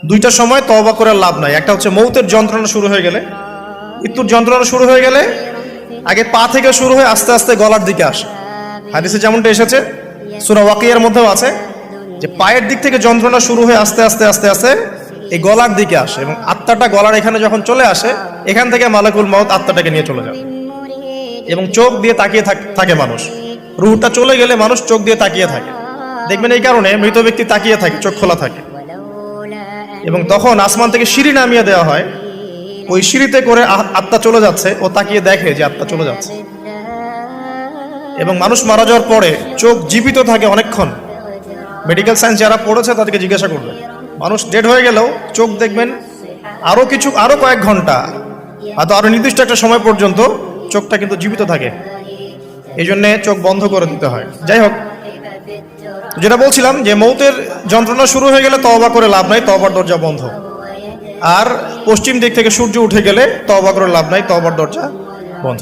দুইটা সময় তওবা করে লাভ নাই। একটা হচ্ছে মৌতের যন্ত্রণা শুরু হয়ে গেলে, মৃত্যুর যন্ত্রণা শুরু হয়ে গেলে আগে পা থেকে শুরু হয়ে আস্তে আস্তে গলার দিকে আসে। হাদিসে যেমনটা এসেছে, সূরা ওয়াকিয়ার মধ্যেও আছে যে পায়ের দিক থেকে যন্ত্রণা শুরু হয়ে আস্তে আস্তে আস্তে আস্তে এই গলার দিকে আসে, এবং আত্মাটা গলার এখানে যখন চলে আসে, এখান থেকে মালাকুল মউত আত্মাটাকে নিয়ে চলে যায়। এবং চোখ দিয়ে তাকিয়ে থাকে মানুষ, রুহটা চলে গেলে মানুষ চোখ দিয়ে তাকিয়ে থাকে। দেখবেন এই কারণে মৃত ব্যক্তি তাকিয়ে থাকে, চোখ খোলা থাকে। এবং তখন আসমান থেকে সিঁড়ি নামিয়ে দেওয়া হয়, ওই সিঁড়িতে করে আত্মা চলে যাচ্ছে, ও তাকিয়ে দেখে যে আত্মা চলে যাচ্ছে। এবং মানুষ মারা যাওয়ার পরে চোখ জীবিত থাকে অনেকক্ষণ। মেডিকেল সায়েন্স যারা পড়েছে তাদেরকে জিজ্ঞাসা করবে, মানুষ ডেড হয়ে গেলেও চোখ দেখবেন আরো কয়েক ঘন্টা, হয়তো আরো নির্দিষ্ট একটা সময় পর্যন্ত চোখটা কিন্তু জীবিত থাকে। এই জন্যে চোখ বন্ধ করে দিতে হয়। যাই হোক, যেটা বলছিলাম যে মৌতের যন্ত্রণা শুরু হয়ে গেলে তওবা করে লাভ নাই, তওবার দরজা বন্ধ। আর পশ্চিম দিক থেকে সূর্য উঠে গেলে তওবা করে লাভ নাই, তওবার দরজা বন্ধ।